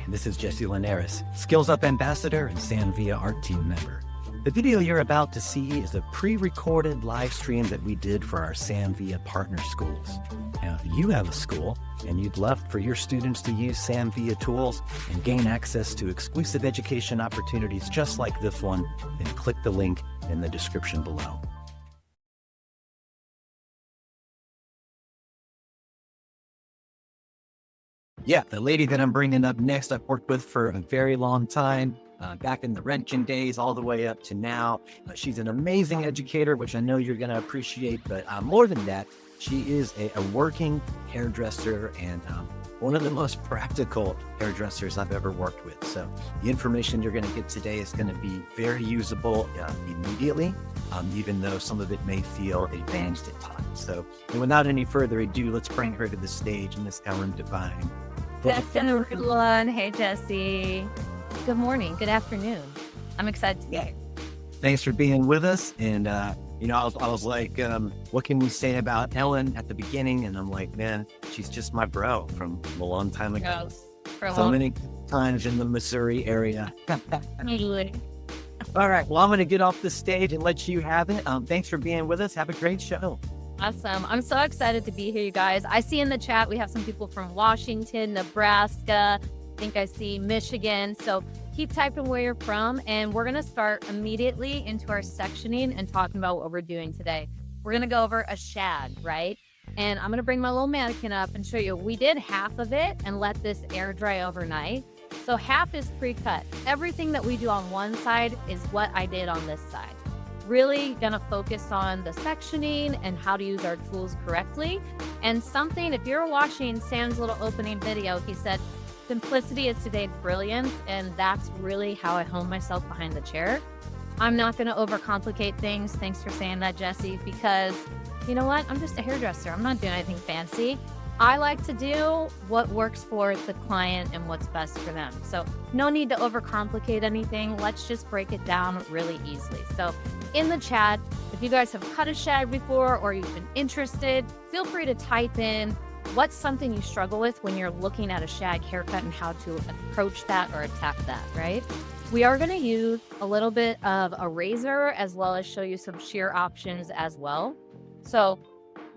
this is Jesse Linares, Skills Up Ambassador and Sanvia ArTeam member. The video you're about to see is a pre-recorded live stream that we did for our Sanvia partner schools. Now, if you have a school and you'd love for your students to use Sanvia tools and gain access to exclusive education opportunities just like this one, then click the link in the description below. Yeah, the lady that I'm bringing up next, I've worked with for a very long time, back in the wrenching days all the way up to now. She's an amazing educator, which I know you're going to appreciate, but more than that, she is a working hairdresser and one of the most practical hairdressers I've ever worked with. So the information you're going to get today is going to be very usable immediately, even though some of it may feel advanced at times. So and without any further ado, let's bring her to the stage, Miss Ellen Devine. That's everyone. Hey, Jesse. Good morning. Good afternoon. I'm excited to be here. Thanks for being with us. And, I was like, what can we say about Ellen at the beginning? And I'm like, man, she's just my bro from a long time ago. Many times in the Missouri area. All right. Well, I'm going to get off the stage and let you have it. Thanks for being with us. Have a great show. Awesome. I'm so excited to be here, you guys. I see in the chat we have some people from Washington, Nebraska. I think I see Michigan. So keep typing where you're from. And we're going to start immediately into our sectioning and talking about what we're doing today. We're going to go over a shag, right? And I'm going to bring my little mannequin up and show you. We did half of it and let this air dry overnight. So half is pre-cut. Everything that we do on one side is what I did on this side. Really gonna focus on the sectioning and how to use our tools correctly. And something, if you're watching Sam's little opening video, he said, simplicity is today's brilliance. And that's really how I hone myself behind the chair. I'm not gonna overcomplicate things. Thanks for saying that, Jesse, because you know what? I'm just a hairdresser. I'm not doing anything fancy. I like to do what works for the client and what's best for them. So no need to overcomplicate anything. Let's just break it down really easily. So in the chat, if you guys have cut a shag before or you've been interested, feel free to type in what's something you struggle with when you're looking at a shag haircut and how to approach that or attack that, right? We are going to use a little bit of a razor as well as show you some shear options as well. So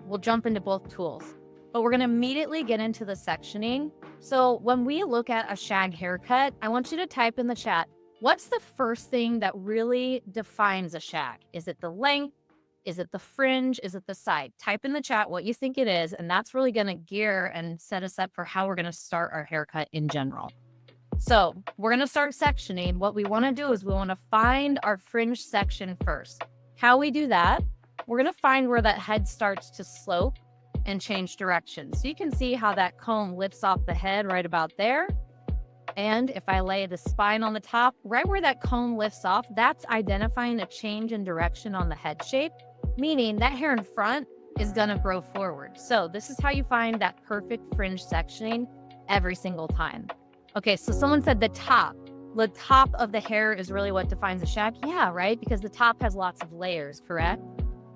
we'll jump into both tools. But we're going to immediately get into the sectioning. So when we look at a shag haircut, I want you to type in the chat, what's the first thing that really defines a shag? Is it the length? Is it the fringe? Is it the side? Type in the chat what you think it is, and that's really going to gear and set us up for how we're going to start our haircut in general. So we're going to start sectioning. What we want to do is we want to find our fringe section first. How we do that, we're going to find where that head starts to slope and change direction. So you can see how that comb lifts off the head right about there. And if I lay the spine on the top, right where that comb lifts off, that's identifying a change in direction on the head shape, meaning that hair in front is going to grow forward. So this is how you find that perfect fringe sectioning every single time. Okay, so someone said the top of the hair is really what defines a shag. Yeah, right? Because the top has lots of layers, correct?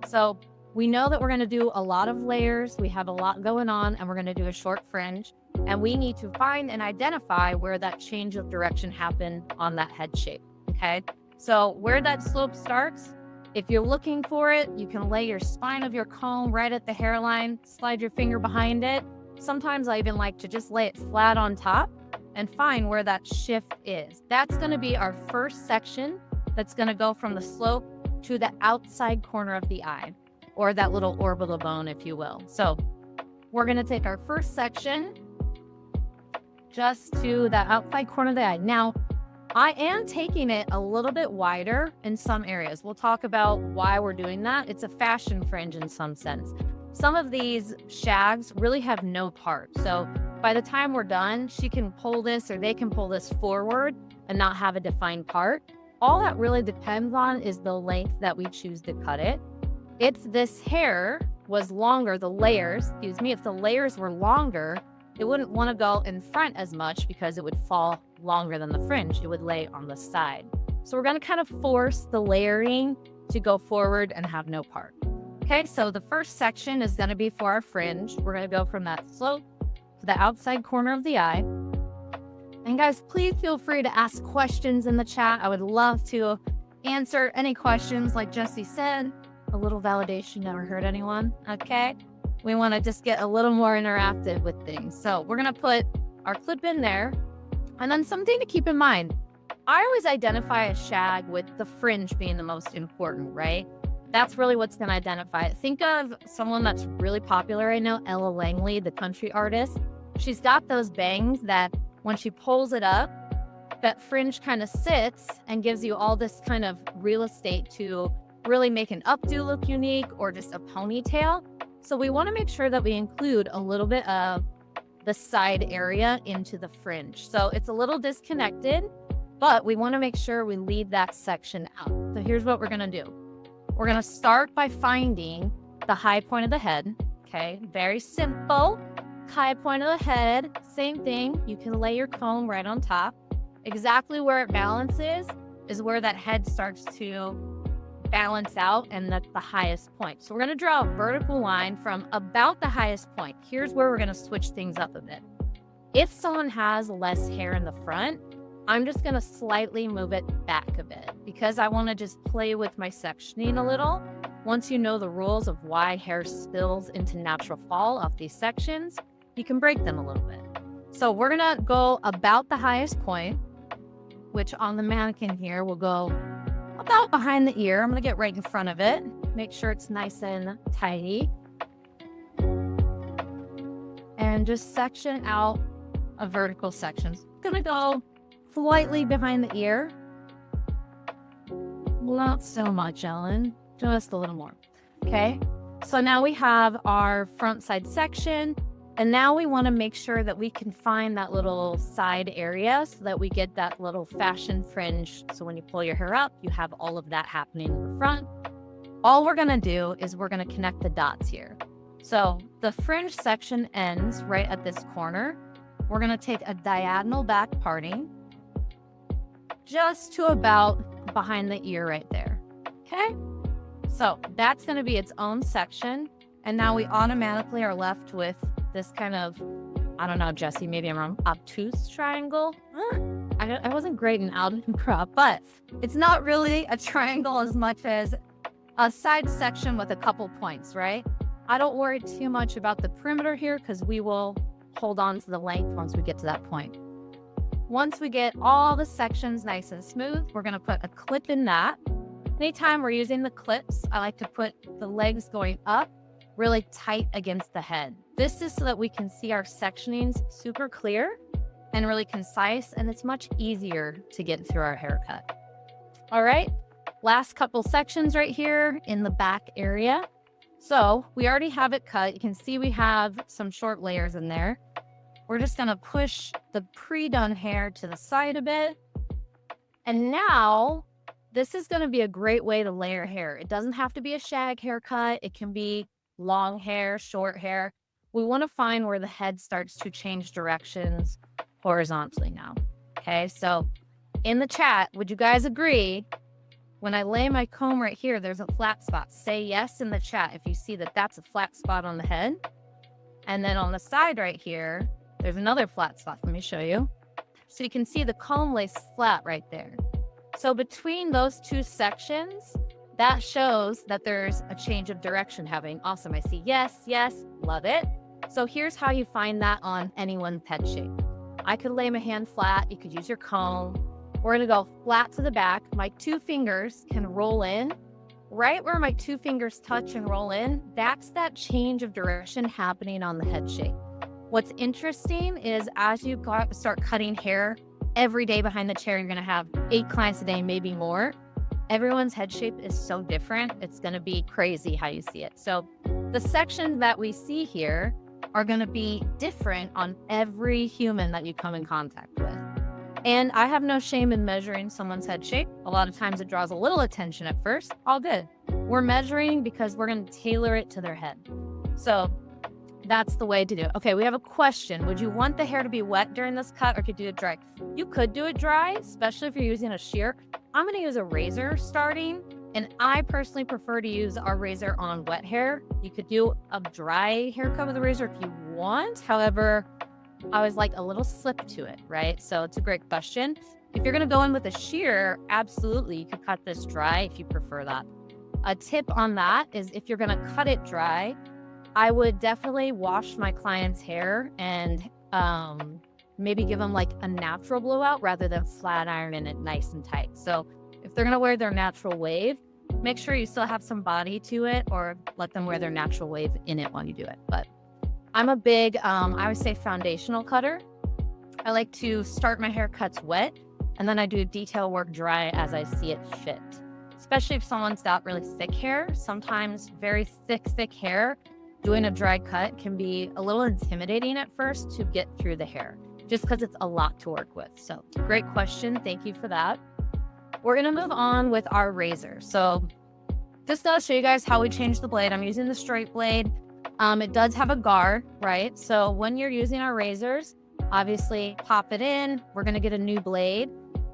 So we know that we're going to do a lot of layers. We have a lot going on, and we're going to do a short fringe. And we need to find and identify where that change of direction happened on that head shape. Okay. So where that slope starts, if you're looking for it, you can lay your spine of your comb right at the hairline, slide your finger behind it. Sometimes I even like to just lay it flat on top and find where that shift is. That's going to be our first section. That's going to go from the slope to the outside corner of the eye, or that little orbital bone, if you will. So we're going to take our first section just to the outside corner of the eye. Now, I am taking it a little bit wider in some areas. We'll talk about why we're doing that. It's a fashion fringe in some sense. Some of these shags really have no part. So by the time we're done, she can pull this or they can pull this forward and not have a defined part. All that really depends on is the length that we choose to cut it. If this hair was longer, if the layers were longer, it wouldn't want to go in front as much because it would fall longer than the fringe. It would lay on the side. So we're going to kind of force the layering to go forward and have no part. Okay, so the first section is going to be for our fringe. We're going to go from that slope to the outside corner of the eye. And guys, please feel free to ask questions in the chat. I would love to answer any questions. Like Jesse said, a little validation never hurt anyone, okay? We want to just get a little more interactive with things. So we're going to put our clip in there. And then something to keep in mind, I always identify a shag with the fringe being the most important, right? That's really what's going to identify it. Think of someone that's really popular right now, Ella Langley, the country artist. She's got those bangs that when she pulls it up, that fringe kind of sits and gives you all this kind of real estate to really make an updo look unique or just a ponytail. So we want to make sure that we include a little bit of the side area into the fringe. So it's a little disconnected, but we want to make sure we leave that section out. So here's what we're going to do. We're going to start by finding the high point of the head. Okay, very simple. High point of the head, same thing. You can lay your comb right on top. Exactly where it balances is where that head starts to balance out, and that's the highest point. So we're going to draw a vertical line from about the highest point. Here's where we're going to switch things up a bit. If someone has less hair in the front, I'm just going to slightly move it back a bit because I want to just play with my sectioning a little. Once you know the rules of why hair spills into natural fall off these sections, you can break them a little bit. So we're going to go about the highest point, which on the mannequin here will go about behind the ear. I'm going to get right in front of it. Make sure it's nice and tidy. And just section out a vertical section. Going to go slightly behind the ear. Not so much, Ellen. Just a little more. Okay. So now we have our front side section. And now we want to make sure that we can find that little side area so that we get that little fashion fringe. So when you pull your hair up, you have all of that happening in the front. All we're going to do is we're going to connect the dots here. So the fringe section ends right at this corner. We're going to take a diagonal back parting just to about behind the ear right there. Okay. So that's going to be its own section. And now we automatically are left with this kind of, I don't know, Jesse, maybe I'm wrong, obtuse triangle. I wasn't great in algebra, but it's not really a triangle as much as a side section with a couple points, right? I don't worry too much about the perimeter here because we will hold on to the length once we get to that point. Once we get all the sections nice and smooth, we're going to put a clip in that. Anytime we're using the clips, I like to put the legs going up really tight against the head. This is so that we can see our sectionings super clear and really concise, and it's much easier to get through our haircut. All right, last couple sections right here in the back area. So we already have it cut. You can see we have some short layers in there. We're just gonna push the pre-done hair to the side a bit. And now this is gonna be a great way to layer hair. It doesn't have to be a shag haircut. It can be long hair, short hair. We want to find where the head starts to change directions horizontally now. Okay, so in the chat, would you guys agree when I lay my comb right here, there's a flat spot? Say yes in the chat if you see that that's a flat spot on the head. And then on the side right here, there's another flat spot. Let me show you. So you can see the comb lays flat right there. So between those two sections, that shows that there's a change of direction happening. Awesome. I see yes, yes, love it. So here's how you find that on anyone's head shape. I could lay my hand flat. You could use your comb. We're going to go flat to the back. My two fingers can roll in. Right where my two fingers touch and roll in, that's that change of direction happening on the head shape. What's interesting is as you start cutting hair every day behind the chair, you're going to have 8 clients a day, maybe more. Everyone's head shape is so different. It's going to be crazy how you see it. So the sections that we see here are going to be different on every human that you come in contact with. And I have no shame in measuring someone's head shape. A lot of times it draws a little attention at first. All good. We're measuring because we're going to tailor it to their head. So that's the way to do it. Okay, we have a question. Would you want the hair to be wet during this cut or could you do it dry? You could do it dry, especially if you're using a shear. I'm going to use a razor starting, and I personally prefer to use our razor on wet hair. You could do a dry haircut with a razor if you want. However, I always like a little slip to it, right? So it's a great question. If you're gonna go in with a shear, absolutely, you could cut this dry if you prefer that. A tip on that is if you're gonna cut it dry, I would definitely wash my client's hair and maybe give them like a natural blowout rather than flat ironing it nice and tight. So if they're gonna wear their natural wave, make sure you still have some body to it, or let them wear their natural wave in it while you do it. But I'm a big, I would say, foundational cutter. I like to start my haircuts wet, and then I do detail work dry as I see it fit. Especially if someone's got really thick hair. Sometimes very thick hair, doing a dry cut can be a little intimidating at first to get through the hair, just because it's a lot to work with. So great question. Thank you for that. We're gonna move on with our razor. So just to show you guys how we change the blade, I'm using the straight blade. It does have a guard, right? So when you're using our razors, obviously pop it in. We're gonna get a new blade.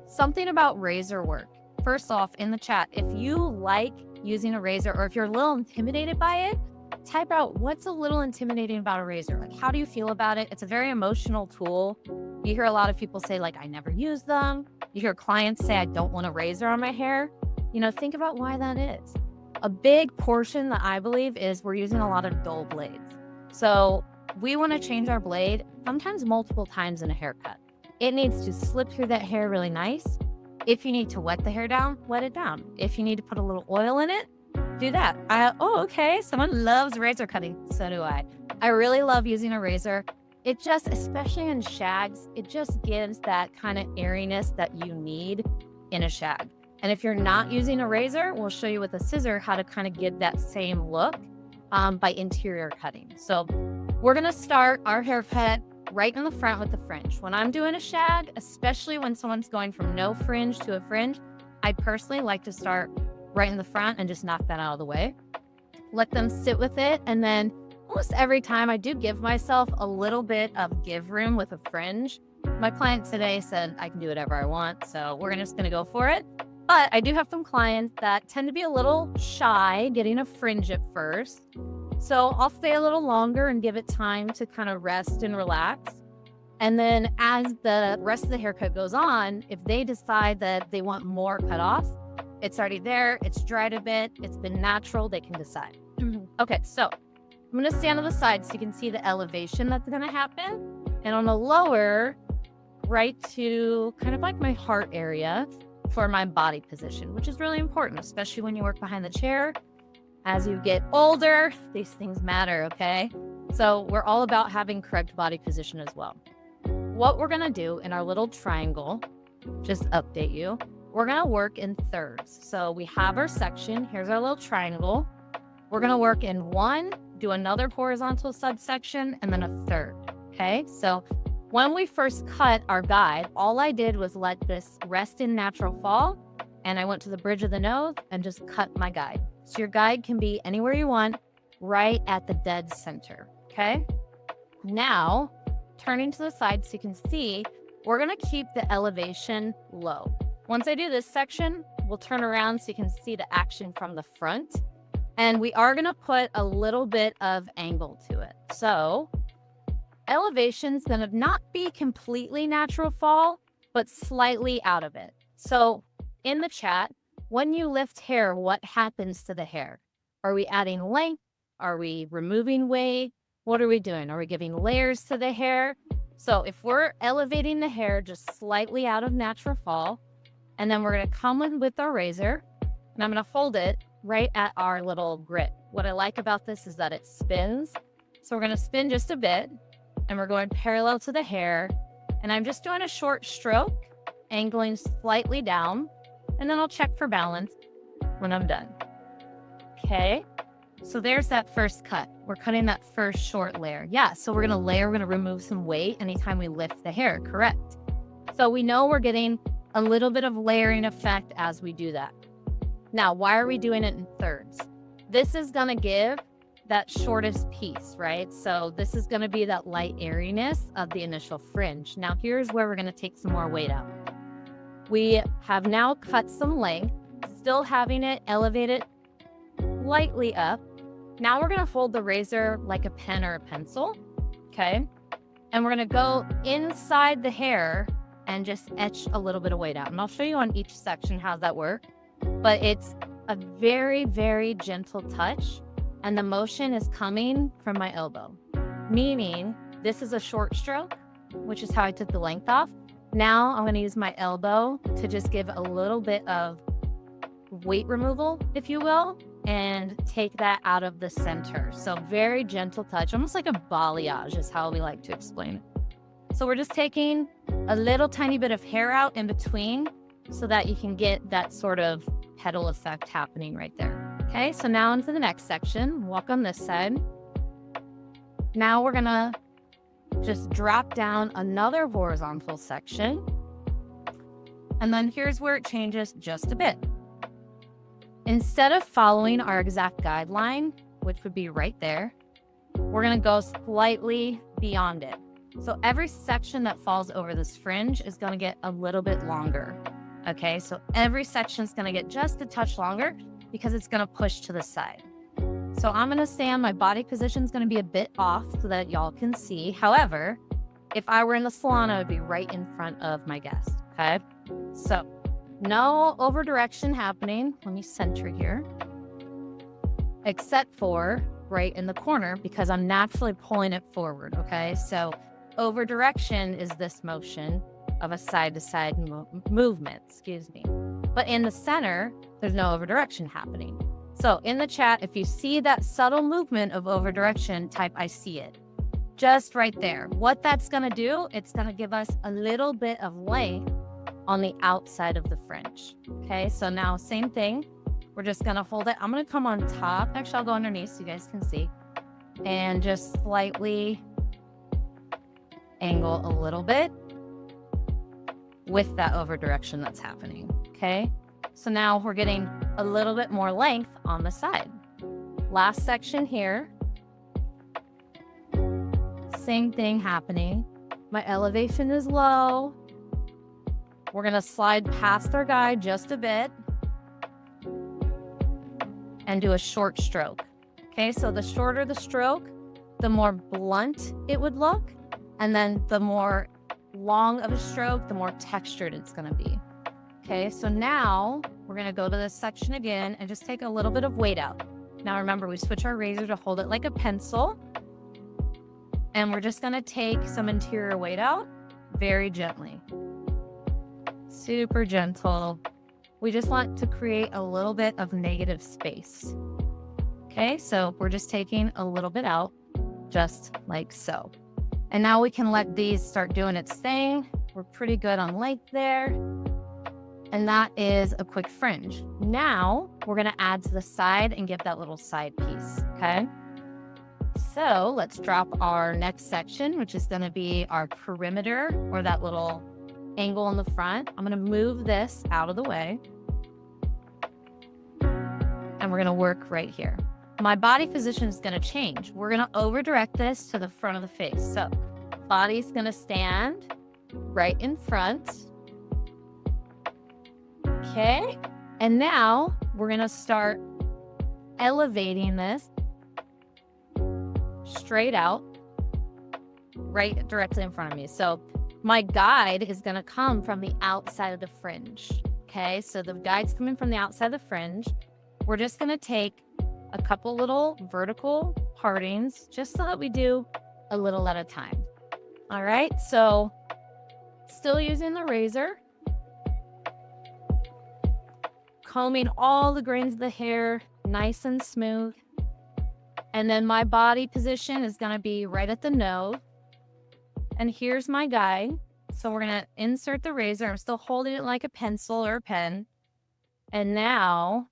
Something about razor work. First off, in the chat, if you like using a razor or if you're a little intimidated by it, type out what's a little intimidating about a razor. Like, how do you feel about it? It's a very emotional tool. You hear a lot of people say, like, I never use them. You hear clients say, I don't want a razor on my hair. You know, think about why that is. A big portion that I believe is we're using a lot of dull blades. So we want to change our blade sometimes multiple times in a haircut. It needs to slip through that hair really nice. If you need to wet the hair down, wet it down. If you need to put a little oil in it, do that. Okay. Someone loves razor cutting. So do I. I really love using a razor. It just, especially in shags, it just gives that kind of airiness that you need in a shag. And if you're not using a razor, we'll show you with a scissor how to kind of give that same look by interior cutting. So we're gonna start our haircut right in the front with the fringe. When I'm doing a shag, especially when someone's going from no fringe to a fringe, I personally like to start right in the front and just knock that out of the way. Let them sit with it, and then almost every time I do give myself a little bit of give room with a fringe. My client today said I can do whatever I want, so we're just gonna go for it. But I do have some clients that tend to be a little shy getting a fringe at first. So I'll stay a little longer and give it time to kind of rest and relax. And then as the rest of the haircut goes on, if they decide that they want more cut off, it's already there, it's dried a bit, it's been natural, they can decide. Okay, so I'm gonna stand on the side so you can see the elevation that's gonna happen. And on the lower, right to kind of like my heart area for my body position, which is really important, especially when you work behind the chair. As you get older, these things matter, okay? So we're all about having correct body position as well. What we're gonna do in our little triangle, just update you, we're gonna work in thirds. So we have our section, here's our little triangle. We're gonna work in one, do another horizontal subsection, and then a third, okay? So when we first cut our guide, all I did was let this rest in natural fall, and I went to the bridge of the nose and just cut my guide. So your guide can be anywhere you want, right at the dead center, okay? Now, turning to the side so you can see, we're gonna keep the elevation low. Once I do this section, we'll turn around so you can see the action from the front. And we are gonna put a little bit of angle to it. So elevation's gonna not be completely natural fall, but slightly out of it. So in the chat, when you lift hair, what happens to the hair? Are we adding length? Are we removing weight? What are we doing? Are we giving layers to the hair? So if we're elevating the hair just slightly out of natural fall, and then we're gonna come in with our razor, and I'm gonna hold it right at our little grit. What I like about this is that it spins. So we're gonna spin just a bit, and we're going parallel to the hair, and I'm just doing a short stroke, angling slightly down, and then I'll check for balance when I'm done. Okay, so there's that first cut. We're cutting that first short layer. Yeah, so we're gonna remove some weight anytime we lift the hair, correct? So we know we're getting a little bit of layering effect as we do that. Now, why are we doing it in thirds? This is gonna give that shortest piece, right? So this is gonna be that light airiness of the initial fringe. Now here's where we're gonna take some more weight out. We have now cut some length, still having it elevated lightly up. Now we're gonna hold the razor like a pen or a pencil, okay? And we're gonna go inside the hair and just etch a little bit of weight out. And I'll show you on each section how that works. But it's a very, very gentle touch. And the motion is coming from my elbow, meaning this is a short stroke, which is how I took the length off. Now I'm gonna use my elbow to just give a little bit of weight removal, if you will, and take that out of the center. So very gentle touch, almost like a balayage is how we like to explain it. So we're just taking a little tiny bit of hair out in between so that you can get that sort of petal effect happening right there. Okay, so now into the next section, walk on this side. Now we're gonna just drop down another horizontal section. And then here's where it changes just a bit. Instead of following our exact guideline, which would be right there, we're gonna go slightly beyond it. So every section that falls over this fringe is gonna get a little bit longer. Okay, so every section is gonna get just a touch longer because it's gonna push to the side. So I'm gonna stand, my body position is gonna be a bit off so that y'all can see. However, if I were in the salon, I would be right in front of my guest, okay? So no over direction happening. Let me center here. Except for right in the corner because I'm naturally pulling it forward, okay? So over direction is this motion of a side-to-side movement, excuse me. But in the center, there's no over direction happening. So in the chat, if you see that subtle movement of over direction, type I see it. Just right there. What that's gonna do, it's gonna give us a little bit of length on the outside of the fringe. Okay, so now same thing. We're just gonna hold it. I'm gonna come on top. Actually, I'll go underneath so you guys can see. And just slightly angle a little bit with that over direction that's happening, okay? So now we're getting a little bit more length on the side. Last section here. Same thing happening. My elevation is low. We're gonna slide past our guide just a bit and do a short stroke. Okay, so the shorter the stroke, the more blunt it would look. And then the more long of a stroke, the more textured it's gonna be. Okay, so now we're gonna go to this section again and just take a little bit of weight out. Now remember, we switch our razor to hold it like a pencil. And we're just gonna take some interior weight out very gently. Super gentle. We just want to create a little bit of negative space. Okay, so we're just taking a little bit out, just like so. And now we can let these start doing its thing. We're pretty good on length there. And that is a quick fringe. Now we're gonna add to the side and give that little side piece, okay? So let's drop our next section, which is gonna be our perimeter or that little angle in the front. I'm gonna move this out of the way. And we're gonna work right here. My body position is gonna change. We're gonna over direct this to the front of the face. So body's gonna stand right in front. Okay, and now we're gonna start elevating this straight out, right directly in front of me. So my guide is gonna come from the outside of the fringe. Okay, so the guide's coming from the outside of the fringe. We're just gonna take a couple little vertical partings just so that we do a little at a time. All right, so still using the razor, combing all the grains of the hair nice and smooth. And then my body position is gonna be right at the nose. And here's my guide. So we're gonna insert the razor. I'm still holding it like a pencil or a pen. And now,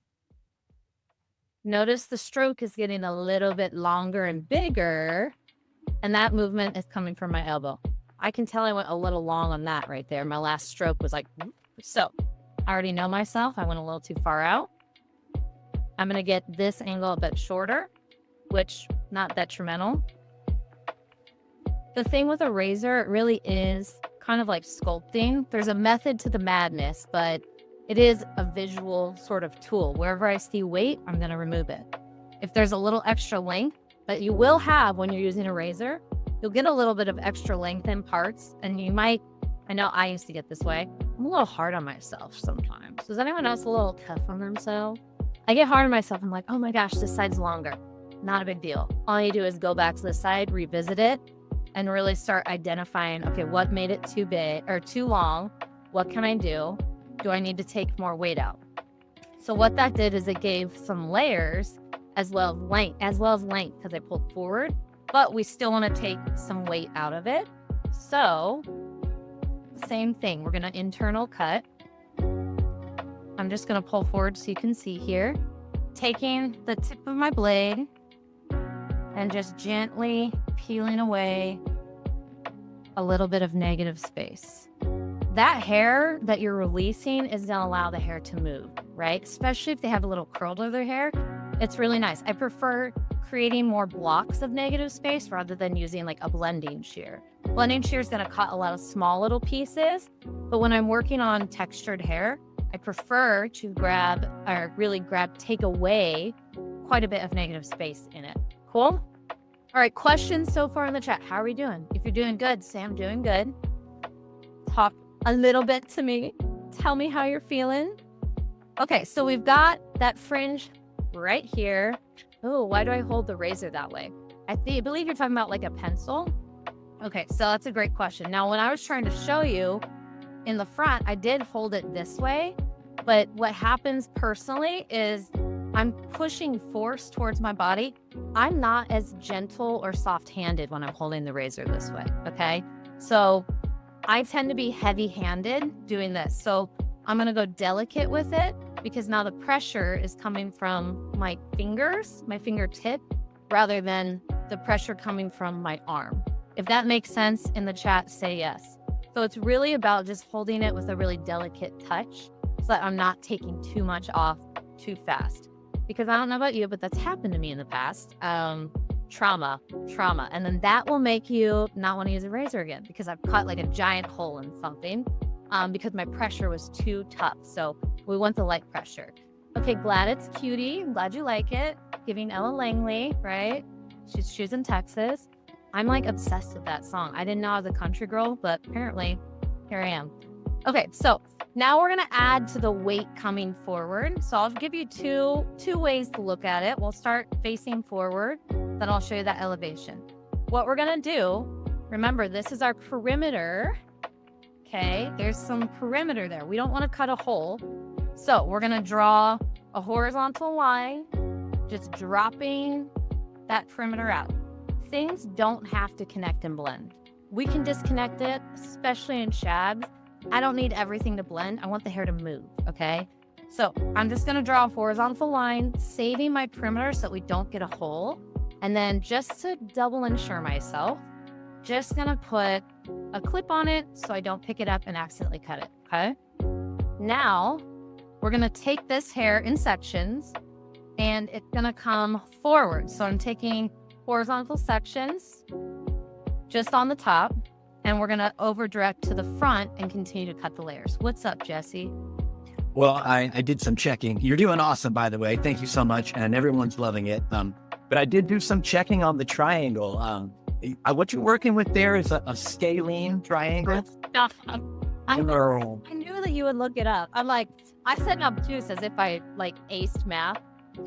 notice the stroke is getting a little bit longer and bigger. And that movement is coming from my elbow. I can tell I went a little long on that right there. My last stroke was like, so I already know myself. I went a little too far out. I'm gonna get this angle a bit shorter, which not detrimental. The thing with a razor, it really is kind of like sculpting. There's a method to the madness, but it is a visual sort of tool. Wherever I see weight, I'm gonna remove it. If there's a little extra length that you will have when you're using a razor, you'll get a little bit of extra length in parts, and you might, I know I used to get this way. I'm a little hard on myself sometimes. Is anyone else a little tough on themselves? I get hard on myself. I'm like, oh my gosh, this side's longer. Not a big deal. All you do is go back to the side, revisit it, and really start identifying, okay, what made it too big or too long? What can I do? Do I need to take more weight out? So what that did is it gave some layers as well as length because I pulled forward, but we still want to take some weight out of it. So same thing, we're going to internal cut. I'm just going to pull forward so you can see here, taking the tip of my blade and just gently peeling away a little bit of negative space. That hair that you're releasing is going to allow the hair to move, right? Especially if they have a little curl to their hair. It's really nice. I prefer creating more blocks of negative space rather than using like a blending shear. Blending shear is going to cut a lot of small little pieces, but when I'm working on textured hair, I prefer to take away quite a bit of negative space in it. Cool? All right, questions so far in the chat. How are we doing? If you're doing good, say I'm doing good. Talk a little bit to me. Tell me how you're feeling. Okay, so we've got that fringe right here. Oh, why do I hold the razor that way? I believe you're talking about like a pencil. Okay, so that's a great question. Now, when I was trying to show you in the front, I did hold it this way, but what happens personally is I'm pushing force towards my body. I'm not as gentle or soft-handed when I'm holding the razor this way, okay? So I tend to be heavy-handed doing this. So I'm gonna go delicate with it because now the pressure is coming from my fingers, my fingertip, rather than the pressure coming from my arm. If that makes sense in the chat, say yes. So it's really about just holding it with a really delicate touch so that I'm not taking too much off too fast. Because I don't know about you, but that's happened to me in the past. Trauma. And then that will make you not want to use a razor again because I've cut like a giant hole in something because my pressure was too tough. So we want the light pressure. Okay, glad it's cutie. I'm glad you like it. Giving Ella Langley, right? She's in Texas. I'm like obsessed with that song. I didn't know I was a country girl, but apparently here I am. Okay, so now we're gonna add to the weight coming forward. So I'll give you two ways to look at it. We'll start facing forward, then I'll show you that elevation. What we're gonna do, remember this is our perimeter, okay? There's some perimeter there. We don't wanna cut a hole. So we're gonna draw a horizontal line, just dropping that perimeter out. Things don't have to connect and blend. We can disconnect it, especially in shags. I don't need everything to blend. I want the hair to move, okay? So I'm just gonna draw a horizontal line, saving my perimeter so that we don't get a hole. And then just to double ensure myself, just gonna put a clip on it so I don't pick it up and accidentally cut it, okay? Now, we're gonna take this hair in sections and it's gonna come forward. So I'm taking horizontal sections just on the top, and we're gonna over direct to the front and continue to cut the layers. What's up, Jesse? Well, I did some checking. You're doing awesome, by the way. Thank you so much, and everyone's loving it. But I did do some checking on the triangle. What you're working with there is a scalene triangle. I knew that you would look it up. I'm like, I said obtuse as if I like aced math.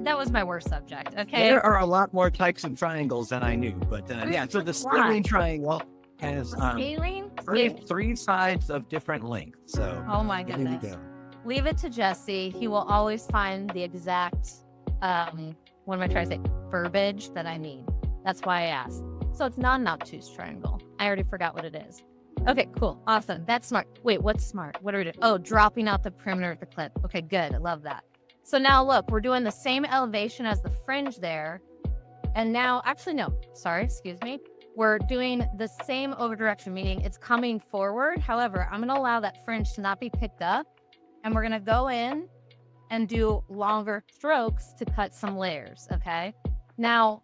That was my worst subject, okay? There are a lot more types of triangles than I knew, but yeah, so the scalene triangle has three sides of different lengths. So oh my goodness. Leave it to Jesse. He will always find the exact, what am I trying to say, verbiage that I need. That's why I asked. So it's not an obtuse triangle. I already forgot what it is. Okay, cool. Awesome. That's smart. Wait, what's smart? What are we doing? Oh, dropping out the perimeter of the clip. Okay, good. I love that. So now look, we're doing the same elevation as the fringe there. And now, actually, no, sorry, excuse me. We're doing the same over direction, meaning it's coming forward. However, I'm gonna allow that fringe to not be picked up. And we're gonna go in and do longer strokes to cut some layers, okay? Now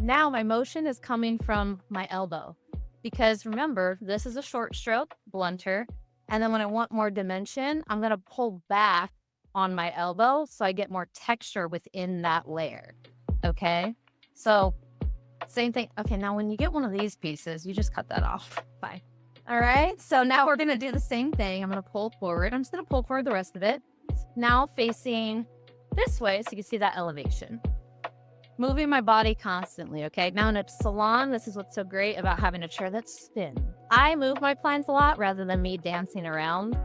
my motion is coming from my elbow because remember, this is a short stroke, blunter. And then when I want more dimension, I'm gonna pull back on my elbow so I get more texture within that layer, okay? So Same thing. Okay, now when you get one of these pieces, you just cut that off. Fine. All right, so now we're gonna do the same thing. I'm gonna pull forward. I'm just gonna pull forward the rest of it. Now facing this way so you can see that elevation. Moving my body constantly, okay? Now in a salon, this is what's so great about having a chair that spins. I move my clients a lot rather than me dancing around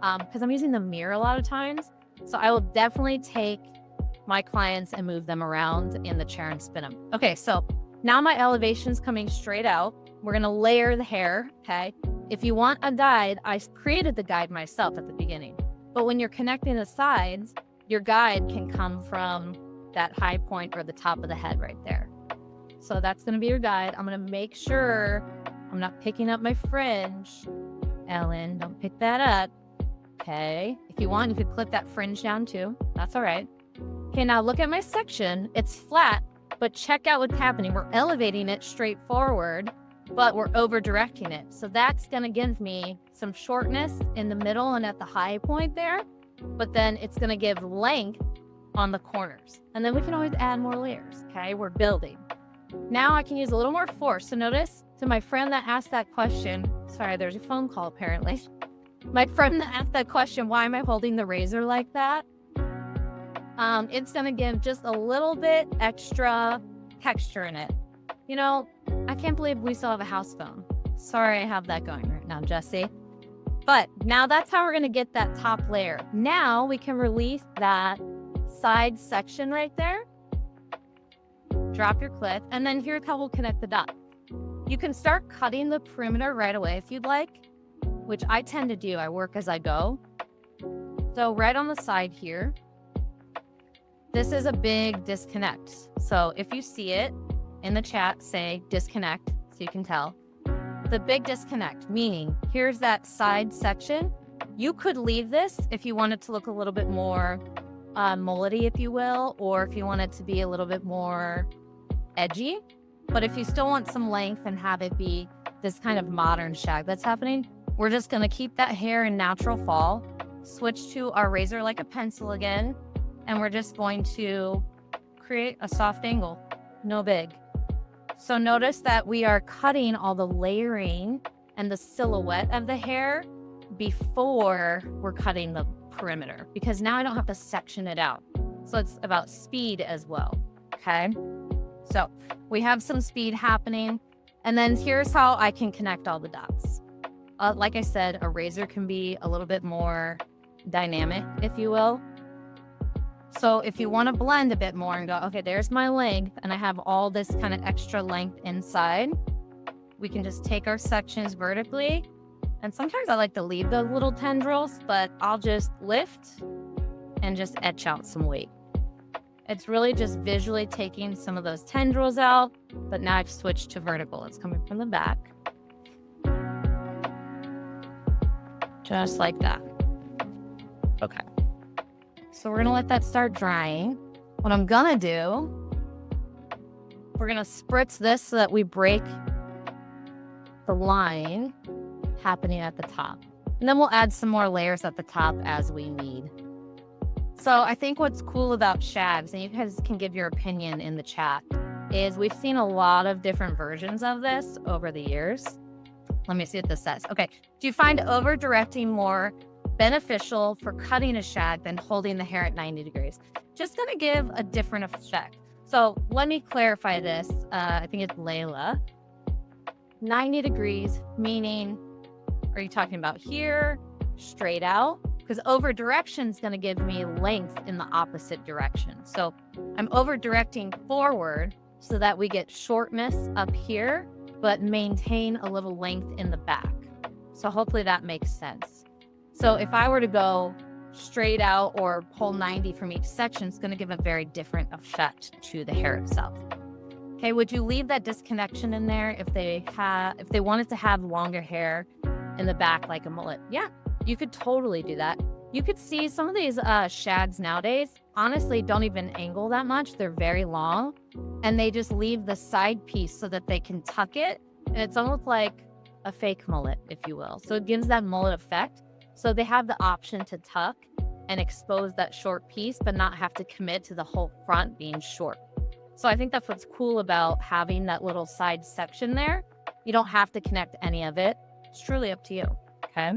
because I'm using the mirror a lot of times. So I will definitely take my clients and move them around in the chair and spin them. Okay, so now my elevation's coming straight out. We're gonna layer the hair, okay? If you want a guide, I created the guide myself at the beginning. But when you're connecting the sides, your guide can come from that high point or the top of the head right there. So that's gonna be your guide. I'm gonna make sure I'm not picking up my fringe. Ellen, don't pick that up. Okay, if you want, you could clip that fringe down too. That's all right. Okay, now look at my section. It's flat, but check out what's happening. We're elevating it straight forward, but we're over directing it. So that's gonna give me some shortness in the middle and at the high point there, but then it's gonna give length on the corners. And then we can always add more layers, okay? We're building. Now I can use a little more force. So notice, to my friend that asked that question, sorry, there's a phone call apparently. My friend that asked that question, why am I holding the razor like that? It's gonna give just a little bit extra texture in it. You know, I can't believe we still have a house phone. Sorry I have that going right now, Jesse. But now that's how we're gonna get that top layer. Now we can release that side section right there. Drop your clip, and then here's how we'll connect the dots. You can start cutting the perimeter right away if you'd like, which I tend to do. I work as I go. So right on the side here, this is a big disconnect. So if you see it in the chat, say disconnect so you can tell. The big disconnect, meaning here's that side section. You could leave this if you want it to look a little bit more mullety, if you will, or if you want it to be a little bit more edgy. But if you still want some length and have it be this kind of modern shag that's happening, we're just gonna keep that hair in natural fall, switch to our razor like a pencil again, and we're just going to create a soft angle, no big. So notice that we are cutting all the layering and the silhouette of the hair before we're cutting the perimeter, because now I don't have to section it out. So it's about speed as well, okay? So we have some speed happening, and then here's how I can connect all the dots. Like I said, a razor can be a little bit more dynamic, if you will. So if you want to blend a bit more and go, okay, there's my length, and I have all this kind of extra length inside, we can just take our sections vertically. And sometimes I like to leave those little tendrils, but I'll just lift and just etch out some weight. It's really just visually taking some of those tendrils out, but now I've switched to vertical. It's coming from the back. Just like that. Okay. So we're gonna let that start drying. What I'm gonna do, we're gonna spritz this so that we break the line happening at the top. And then we'll add some more layers at the top as we need. So I think what's cool about shags, and you guys can give your opinion in the chat, is we've seen a lot of different versions of this over the years. Let me see what this says. Okay, do you find over-directing more beneficial for cutting a shag than holding the hair at 90 degrees? Just gonna give a different effect. So let me clarify this. I think it's Layla. 90 degrees, meaning, are you talking about here, straight out? Because over direction is going to give me length in the opposite direction. So I'm over directing forward so that we get shortness up here, but maintain a little length in the back. So hopefully that makes sense. So if I were to go straight out or pull 90 from each section, it's going to give a very different effect to the hair itself. Okay, would you leave that disconnection in there if they wanted to have longer hair in the back like a mullet? Yeah, you could totally do that. You could see some of these shags nowadays, honestly, don't even angle that much. They're very long, and they just leave the side piece so that they can tuck it. And it's almost like a fake mullet, if you will. So it gives that mullet effect. So they have the option to tuck and expose that short piece, but not have to commit to the whole front being short. So I think that's what's cool about having that little side section there. You don't have to connect any of it. It's truly up to you. Okay.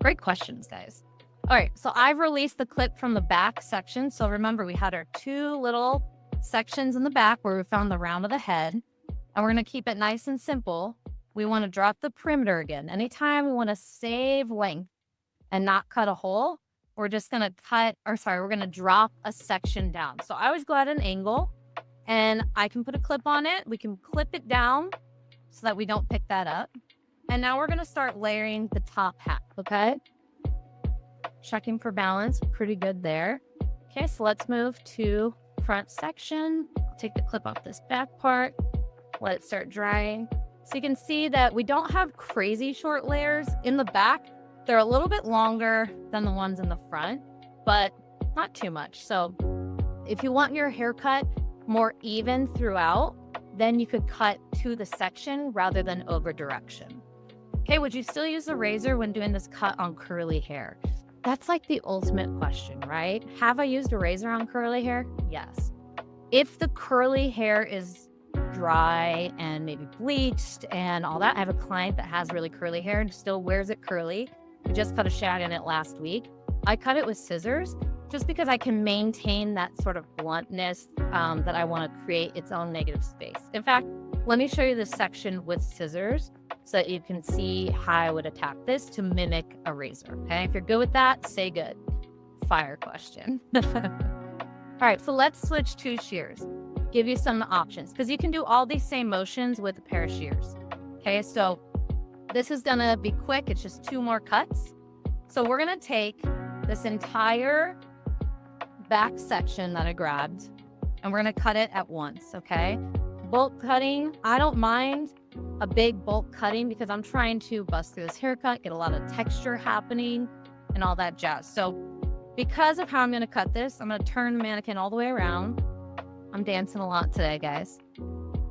Great questions, guys. All right. So I've released the clip from the back section. So remember, we had our 2 little sections in the back where we found the round of the head. And we're going to keep it nice and simple. We want to drop the perimeter again. Anytime we want to save length and not cut a hole, we're just going to we're going to drop a section down. So I always go at an angle and I can put a clip on it. We can clip it down so that we don't pick that up. And now we're going to start layering the top half, okay? Checking for balance, pretty good there. Okay, so let's move to front section. Take the clip off this back part. Let it start drying. So you can see that we don't have crazy short layers in the back. They're a little bit longer than the ones in the front, but not too much. So if you want your haircut more even throughout, then you could cut to the section rather than over direction. Okay, would you still use a razor when doing this cut on curly hair? That's like the ultimate question, right? Have I used a razor on curly hair? Yes. If the curly hair is dry and maybe bleached and all that, I have a client that has really curly hair and still wears it curly. We just cut a shag in it last week. I cut it with scissors just because I can maintain that sort of bluntness that I want to create its own negative space. In fact, let me show you this section with scissors so that you can see how I would attack this to mimic a razor. Okay, if you're good with that, say good. Fire question. All right, so let's switch to shears. Give you some options because you can do all these same motions with a pair of shears. Okay, so this is gonna be quick. It's just 2 more cuts. So we're gonna take this entire back section that I grabbed and we're gonna cut it at once, okay? Bulk cutting, I don't mind a big bulk cutting because I'm trying to bust through this haircut, get a lot of texture happening and all that jazz. So because of how I'm gonna cut this, I'm gonna turn the mannequin all the way around. I'm dancing a lot today, guys.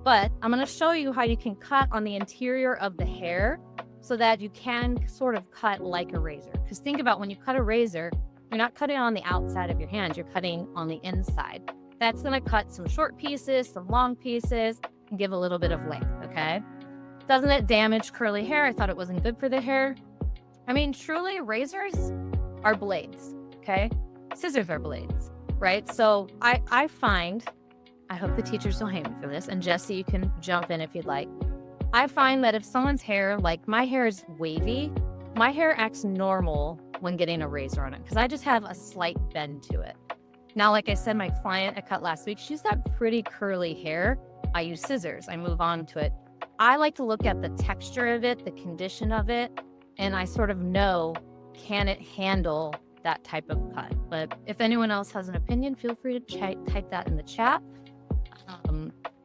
But I'm gonna show you how you can cut on the interior of the hair so that you can sort of cut like a razor. Because think about when you cut a razor, you're not cutting on the outside of your hand, you're cutting on the inside. That's gonna cut some short pieces, some long pieces, and give a little bit of length, okay? Doesn't it damage curly hair? I thought it wasn't good for the hair. I mean, truly, razors are blades, okay? Scissors are blades, right? So I find, I hope the teachers don't hate me for this, and Jesse, you can jump in if you'd like. I find that if someone's hair, like my hair is wavy, my hair acts normal when getting a razor on it because I just have a slight bend to it. Now, like I said, my client I cut last week, she's got pretty curly hair. I use scissors, I move on to it. I like to look at the texture of it, the condition of it, and I sort of know, can it handle that type of cut? But if anyone else has an opinion, feel free to type that in the chat.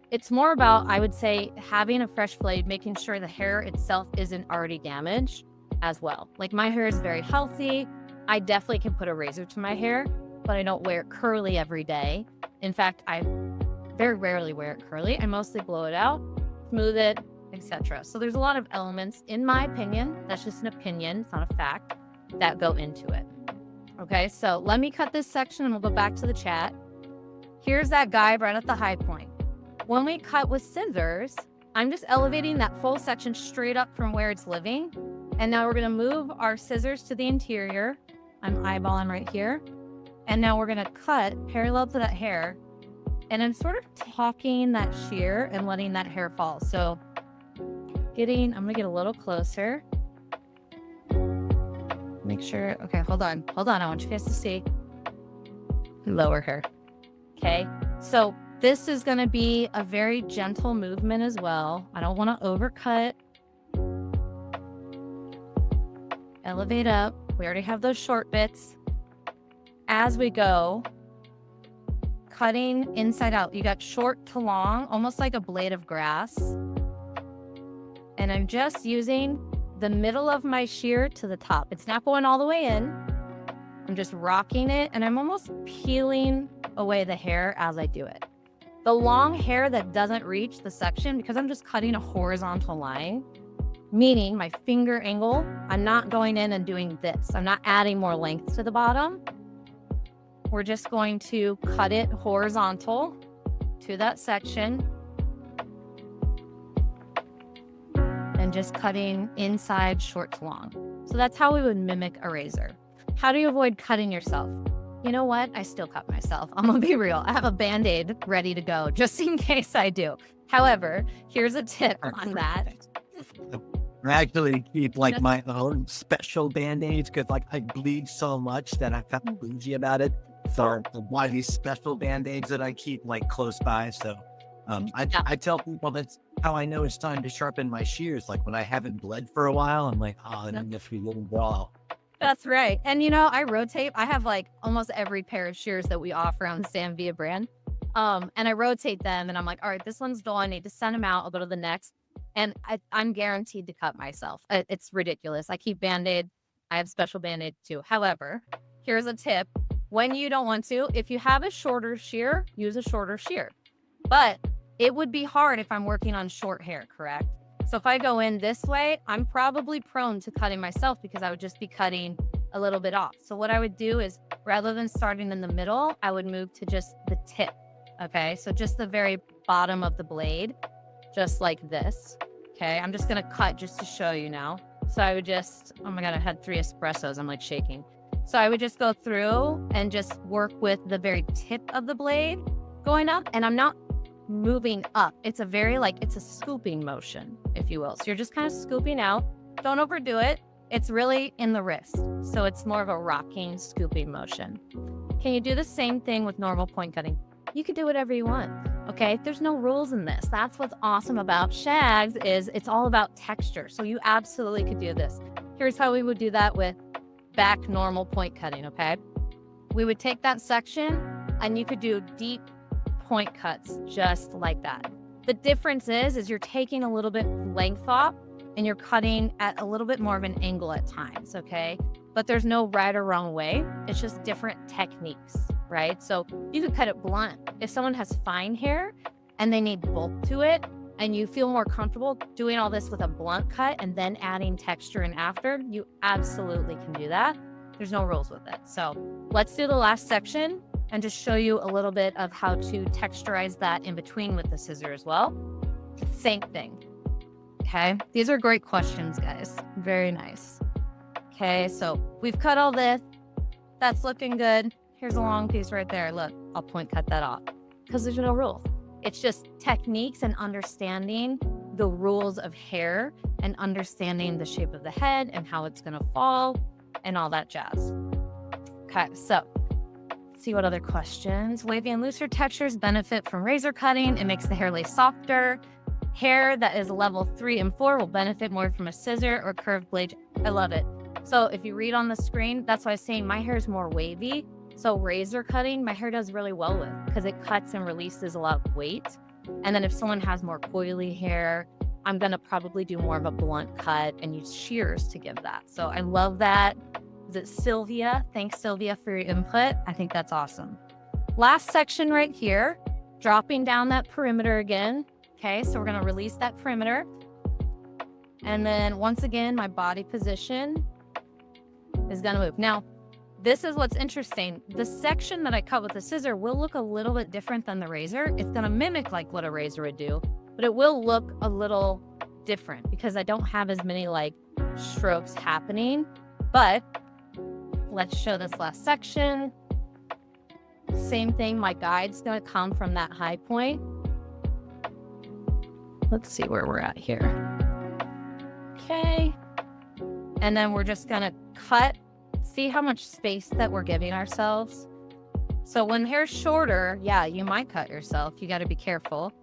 It's more about, I would say, having a fresh blade, making sure the hair itself isn't already damaged as well. Like my hair is very healthy. I definitely can put a razor to my hair, but I don't wear it curly every day. In fact, I very rarely wear it curly. I mostly blow it out, smooth it, etc. So there's a lot of elements, in my opinion, that's just an opinion, it's not a fact, that go into it. Okay, so let me cut this section and we'll go back to the chat. Here's that guy right at the high point. When we cut with scissors, I'm just elevating that full section straight up from where it's living. And now we're gonna move our scissors to the interior. I'm eyeballing right here. And now we're gonna cut parallel to that hair. And I'm sort of talking that shear and letting that hair fall. So I'm gonna get a little closer. Make sure, okay, hold on. I want you guys to see. Lower her, okay? So this is gonna be a very gentle movement as well. I don't wanna overcut. Elevate up. We already have those short bits. As we go, cutting inside out. You got short to long, almost like a blade of grass. And I'm just using the middle of my shear to the top. It's not going all the way in. I'm just rocking it and I'm almost peeling away the hair as I do it. The long hair that doesn't reach the section, because I'm just cutting a horizontal line, meaning my finger angle, I'm not going in and doing this. I'm not adding more length to the bottom. We're just going to cut it horizontal to that section and just cutting inside short to long. So that's how we would mimic a razor. How do you avoid cutting yourself? You know what? I still cut myself. I'm gonna be real. I have a Band-Aid ready to go just in case I do. However, here's a tip on that. I actually keep like my own special band-aids because like I bleed so much that I felt bougie about it. So why these special band-aids that I keep like close by. So I tell people that's how I know it's time to sharpen my shears. Like when I haven't bled for a while, I'm like, oh, and I'm just a little raw. That's right. And you know, I rotate. I have like almost every pair of shears that we offer on the Samvia brand. And I rotate them and I'm like, all right, this one's dull. I need to send them out. I'll go to the next. And I'm guaranteed to cut myself. It's ridiculous. I keep Band-Aid. I have special Band-Aid too. However, here's a tip. When you don't want to, if you have a shorter shear, use a shorter shear. But it would be hard if I'm working on short hair, correct? So if I go in this way, I'm probably prone to cutting myself because I would just be cutting a little bit off. So what I would do is rather than starting in the middle, I would move to just the tip. Okay, so just the very bottom of the blade, just like this. Okay, I'm just gonna cut just to show you now. So I would just, oh my God, I had 3 espressos. I'm like shaking. So I would just go through and just work with the very tip of the blade going up, and I'm not moving up. It's a very it's a scooping motion, if you will. So you're just kind of scooping out. Don't overdo it. It's really in the wrist. So it's more of a rocking, scooping motion. Can you do the same thing with normal point cutting? You could do whatever you want. Okay, there's no rules in this. That's what's awesome about shags is it's all about texture. So you absolutely could do this. Here's how we would do that with back normal point cutting, okay? We would take that section and you could do deep point cuts just like that. The difference is you're taking a little bit length off and you're cutting at a little bit more of an angle at times, okay? But there's no right or wrong way. It's just different techniques, right? So you could cut it blunt. If someone has fine hair and they need bulk to it and you feel more comfortable doing all this with a blunt cut and then adding texture in after, you absolutely can do that. There's no rules with it. So let's do the last section and just show you a little bit of how to texturize that in between with the scissor as well. Same thing. Okay, these are great questions, guys. Very nice. Okay, so we've cut all this. That's looking good. Here's a long piece right there. Look, I'll point cut that off because there's no rules. It's just techniques and understanding the rules of hair and understanding the shape of the head and how it's going to fall and all that jazz. Okay, so see what other questions. Wavy and looser textures benefit from razor cutting. It makes the hair lay softer. Hair that is level 3 and 4 will benefit more from a scissor or curved blade. I love it. So if you read on the screen, that's why I was saying my hair is more wavy. So razor cutting, my hair does really well with because it cuts and releases a lot of weight. And then if someone has more coily hair, I'm going to probably do more of a blunt cut and use shears to give that. So I love that. Is it Sylvia? Thanks, Sylvia, for your input. I think that's awesome. Last section right here, dropping down that perimeter again. Okay, so we're going to release that perimeter. And then once again, my body position is going to move. Now, this is what's interesting. The section that I cut with the scissor will look a little bit different than the razor. It's going to mimic like what a razor would do, but it will look a little different because I don't have as many strokes happening. But let's show this last section. Same thing, my guide's going to come from that high point. Let's see where we're at here. Okay. And then we're just going to cut. See how much space that we're giving ourselves? So when hair's shorter, yeah, you might cut yourself. You got to be careful.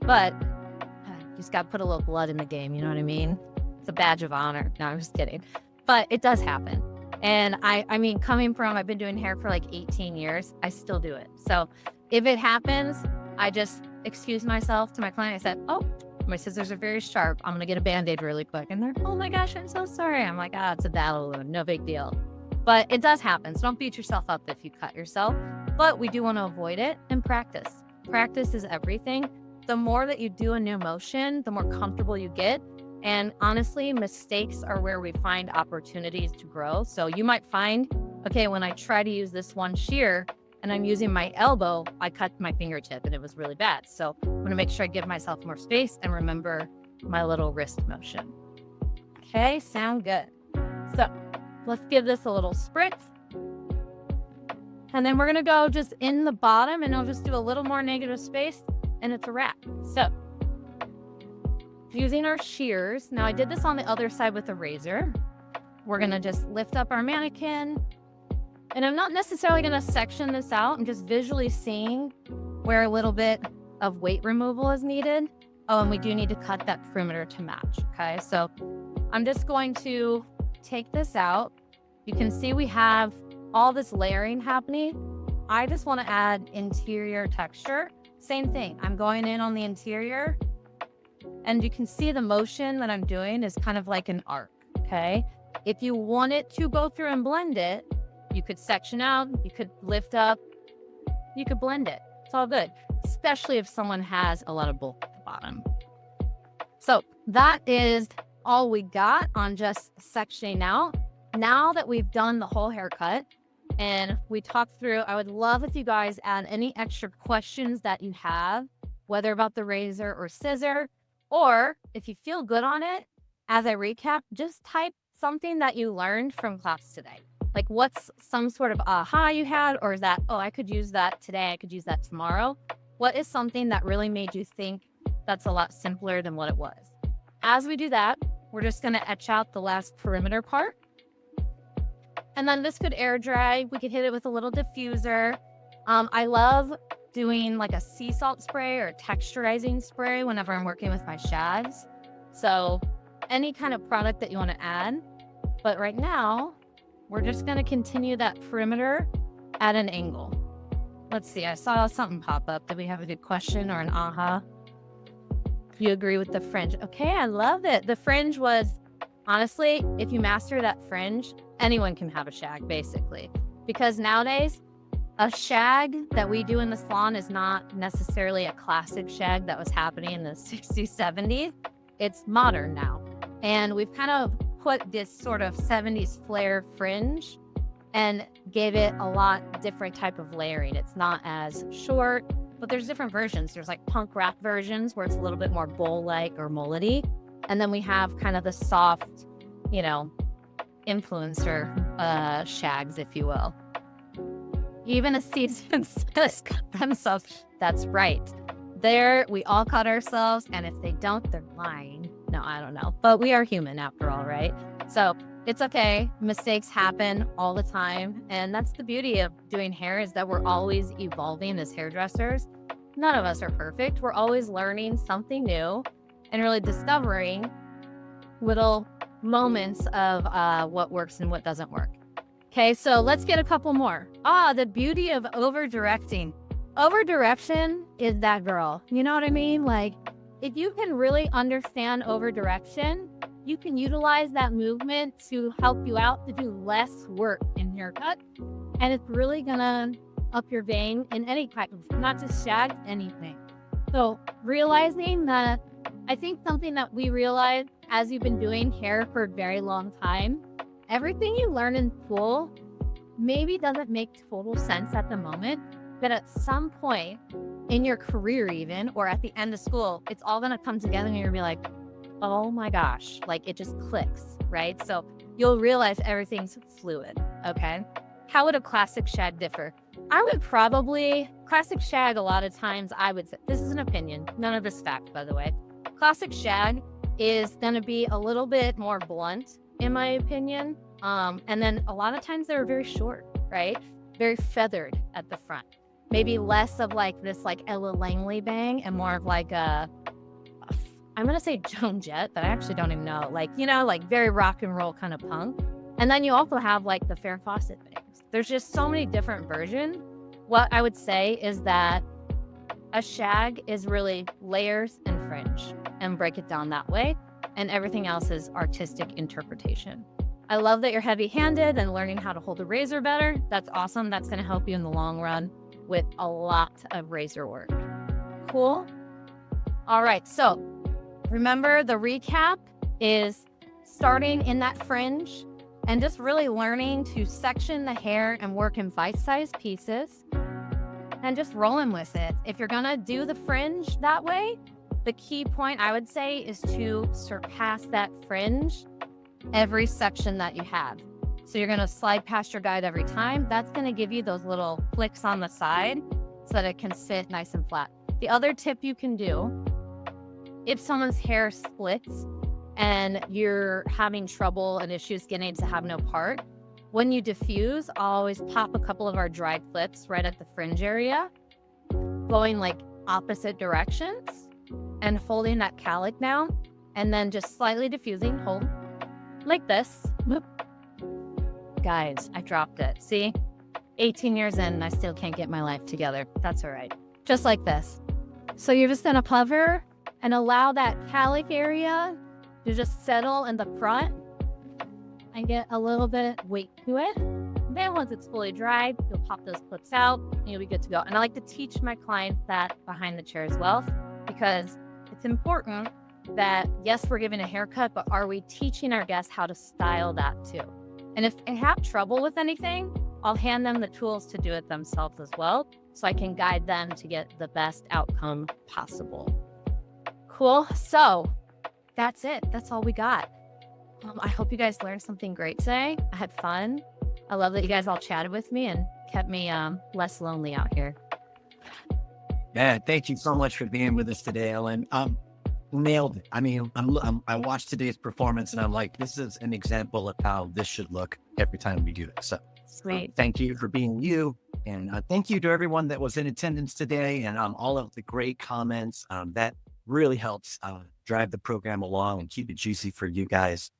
But you just got to put a little blood in the game. You know what I mean? It's a badge of honor. No, I'm just kidding. But it does happen. And I mean, I've been doing hair for 18 years. I still do it. So if it happens, I just excuse myself to my client. I said, oh, my scissors are very sharp. I'm going to get a Band-Aid really quick. And they're, oh my gosh, I'm so sorry. I'm like, it's a battle wound. No big deal. But it does happen. So don't beat yourself up if you cut yourself. But we do want to avoid it and practice. Practice is everything. The more that you do a new motion, the more comfortable you get. And honestly, mistakes are where we find opportunities to grow. So you might find, okay, when I try to use this one shear and I'm using my elbow, I cut my fingertip and it was really bad. So I'm gonna make sure I give myself more space and remember my little wrist motion. Okay, sound good. So let's give this a little spritz. And then we're gonna go just in the bottom and I'll just do a little more negative space and it's a wrap. So using our shears, now I did this on the other side with a razor. We're gonna just lift up our mannequin. And I'm not necessarily gonna section this out. I'm just visually seeing where a little bit of weight removal is needed. Oh, and we do need to cut that perimeter to match, okay? So I'm just going to take this out. You can see we have all this layering happening. I just wanna add interior texture. Same thing, I'm going in on the interior and you can see the motion that I'm doing is kind of like an arc, okay? If you want it to go through and blend it, you could section out, you could lift up, you could blend it. It's all good, especially if someone has a lot of bulk at the bottom. So that is all we got on just sectioning out. Now that we've done the whole haircut and we talked through, I would love if you guys add any extra questions that you have, whether about the razor or scissor, or if you feel good on it, as I recap, just type something that you learned from class today. Like what's some sort of aha you had, or is that, oh, I could use that today, I could use that tomorrow. What is something that really made you think that's a lot simpler than what it was? As we do that, we're just gonna etch out the last perimeter part. And then this could air dry. We could hit it with a little diffuser. I love doing like a sea salt spray or texturizing spray whenever I'm working with my shags. So any kind of product that you want to add. But right now, we're just going to continue that perimeter at an angle. Let's see, I saw something pop up. Did we have a good question or an aha? You agree with the fringe? Okay, I love it. The fringe was, honestly, if you master that fringe, anyone can have a shag basically. Because nowadays, a shag that we do in the salon is not necessarily a classic shag that was happening in the 60s, 70s. It's modern now. And we've kind of put this sort of 70s flare fringe and gave it a lot different type of layering. It's not as short, but there's different versions. There's like punk rock versions where it's a little bit more bowl-like or mullety. And then we have kind of the soft, you know, influencer shags, if you will. Even a seasoned stylist cut themselves. That's right. There, we all cut ourselves, and if they don't, they're lying. No, I don't know. But we are human after all, right? So it's okay. Mistakes happen all the time. And that's the beauty of doing hair, is that we're always evolving as hairdressers. None of us are perfect. We're always learning something new and really discovering little moments of what works and what doesn't work. Okay, so let's get a couple more. The beauty of over-directing. Over-direction is that girl. You know what I mean? Like, if you can really understand over-direction, you can utilize that movement to help you out to do less work in haircut. And it's really gonna up your game in any type of, not just shag, anything. So realizing that, I think something that we realized as you've been doing hair for a very long time, everything you learn in school maybe doesn't make total sense at the moment, but at some point in your career even, or at the end of school, it's all gonna come together and you're gonna be like, oh my gosh, like it just clicks, right? So you'll realize everything's fluid, okay? How would a classic shag differ? I would probably, classic shag a lot of times, I would say, this is an opinion, none of this fact, by the way. Classic shag is gonna be a little bit more blunt, in my opinion. And then a lot of times they're very short, right? Very feathered at the front. Maybe less of like this like Ella Langley bang and more of like a I'm gonna say Joan Jett, but I actually don't even know. Like, you know, like very rock and roll kind of punk. And then you also have like the Farrah Fawcett bangs. There's just so many different versions. What I would say is that a shag is really layers and fringe, and break it down that way. And everything else is artistic interpretation. I love that you're heavy-handed and learning how to hold a razor better. That's awesome. That's going to help you in the long run with a lot of razor work. Cool. All right. So remember, the recap is starting in that fringe and just really learning to section the hair and work in bite-sized pieces. and just rolling with it. If you're gonna do the fringe that way, the key point I would say is to surpass that fringe every section that you have. So you're gonna slide past your guide every time. That's gonna give you those little flicks on the side so that it can sit nice and flat. The other tip you can do, if someone's hair splits and you're having trouble and issues getting it to have no part, when you diffuse, I'll always pop a couple of our dry clips right at the fringe area, going like opposite directions and holding that calic down, and then just slightly diffusing, hold like this. Guys, I dropped it. See? 18 years in and I still can't get my life together. That's all right. Just like this. So you're just gonna hover and allow that calic area to just settle in the front and get a little bit of weight to it. Then once it's fully dried, you'll pop those clips out and you'll be good to go. And I like to teach my clients that behind the chair as well, because it's important that, yes, we're giving a haircut, but are we teaching our guests how to style that too? And if they have trouble with anything, I'll hand them the tools to do it themselves as well, so I can guide them to get the best outcome possible. Cool. So that's it. That's all we got. I hope you guys learned something great today. I had fun. I love that you guys all chatted with me and kept me less lonely out here. Yeah, thank you so much for being with us today, Ellen. Nailed it. I mean, I watched today's performance and I'm like, this is an example of how this should look every time we do this. So Sweet. Thank you for being you. And thank you to everyone that was in attendance today, and all of the great comments. That really helps drive the program along and keep it juicy for you guys.